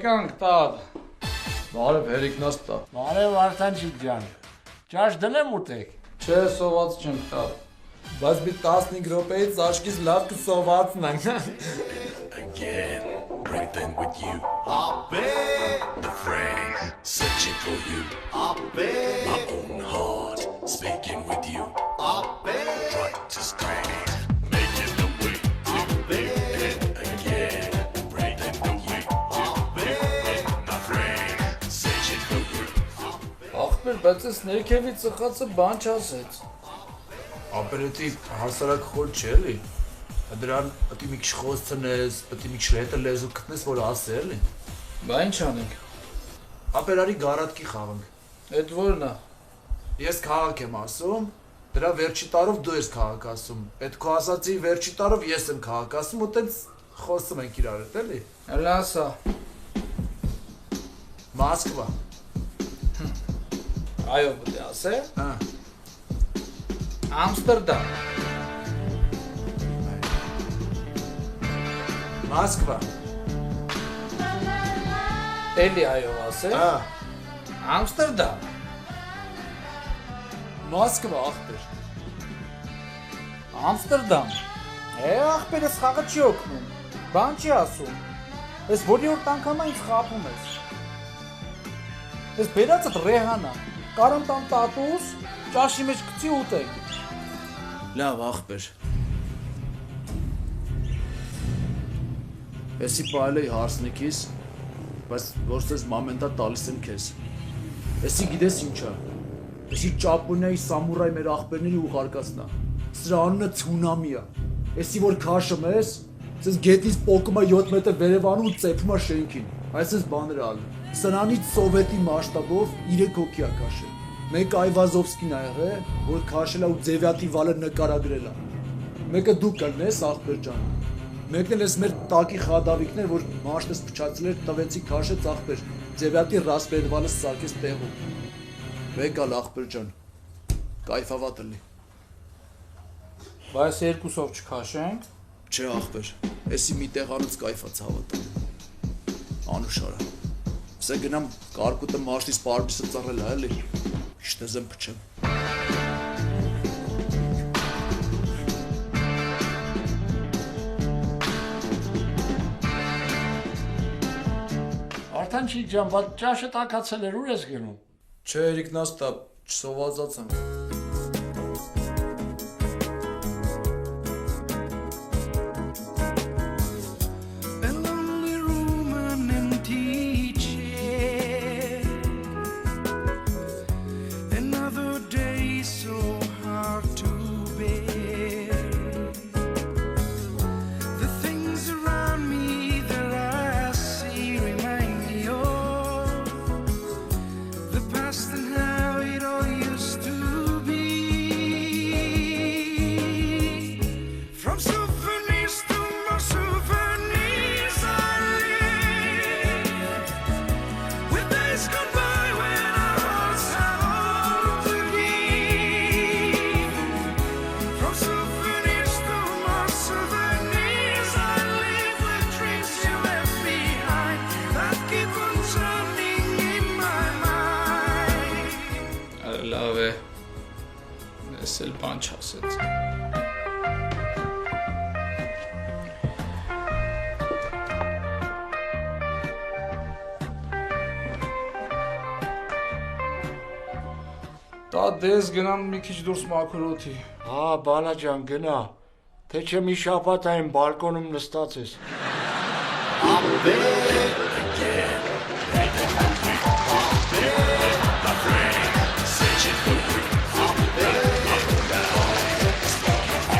Եկանք տավ։ Բարև հերիքնաս տա։ Բարև Վարդանջիկ ջան։ Ճաշ դնեմ ուտեք։ Չէ, սոված չեմ տավ։ Բայց մի 15 րոպեից աչքից լավ կսովածն ենք։ Again, right then with you. The friend searching for you. My own heart speaking with you. Right to straight, making the way. Again, right then with you. My friend searching for you. Ախպեր, բայց ես ներքևի ծխածը բան չասեց։ Ապերիտիվ հասարակ խոր չէ էլի։ Դրան պետք է մի քիչ խոսցնես, պետք է մի քիչ հետը լեզու գտնես, որ ասե էլի։ Բա ինչ անենք։ Ապերարի գարատկի խաղանք։ Էդ ո՞րն է։ Ես քաղաք եմ ասում, դրա վերջի տարով դու ես քաղաք ասում։ Այդ քո ասացի վերջի տարով ես եմ քաղաք ասում, ու տենց խոսում ենք իրար հետ, էլի։ Լասա։ Մոսկվա։ Այո, պետք է ասե։ Հա։ Ամստերդամ։ Մոսկվա։ Էլի այո ասե։ Հա։ Ամստերդամ։ Մոսկվա ախպեր։ Ամստերդամ։ Ախպեր, ես խաղը չի օգնում։ Բան չի ասում։ Ես որի օր անգամ ինձ խափում ես։ Ես բերածդ Ռեհանա։ Կարամ տան տատուս, ճաշի մեջ գցի ուտենք։ Լավ ախպեր։ Էսի պայել էի հարսնիքիս, բայց որ սեզ մամենտա տալիս եմ քեզ։ Էսի գիտես ինչա։ Էսի Ճապոնիայի սամուրայ մեր ախպերների ուղարկածն է։ Սրա անունը ցունամի է։ Էսի որ քաշում ես, սեզ գետից պոկում է 7 մետր վերևանում ու ծեփում է շենքին։ Այսպես բաներ ալ։ Սրանից սովետի մասշտաբով 3 հոգի է քաշել։ Մեկ Այվազովսկին ա եղել, որ քաշել է ու Ձևյատի վալը նկարագրել է։ Մեկը դու կլնես ախպեր ջան։ Մեկն էլ էս մեր տակի խադավիկներ, որ մաշտես փչացել էր, տվեցի քաշեց ախպեր։ Ձևյատի ռասպերդվալը սարքեց տեղում։ Մեկ ալ ախպեր ջան։ Կայֆավատ լի։ Բայց երկուսով չքաշենք։ Չէ ախպեր։ Էսի մի տեղանից կայֆա ցավատը։ Անուշարա։ Սա գնամ կարկուտը մաշտից պարբիսը ծռել է էլի։ Շտեզեմ փչեմ։ Վարդանջիկ ջան, բա ճաշը տաքացել էր, ուր ես գնում։ Չէ, Էրիկնաս տա, չսովածացանք։ Լավ է։ Ես էլ բան չասեց։ Տա դես գնամ մի քիչ դուրս մաքրոթի։ Հա, բալա ջան, գնա։ Թե չէ մի շաբաթ այն բալկոնում նստած ես։ Ապեր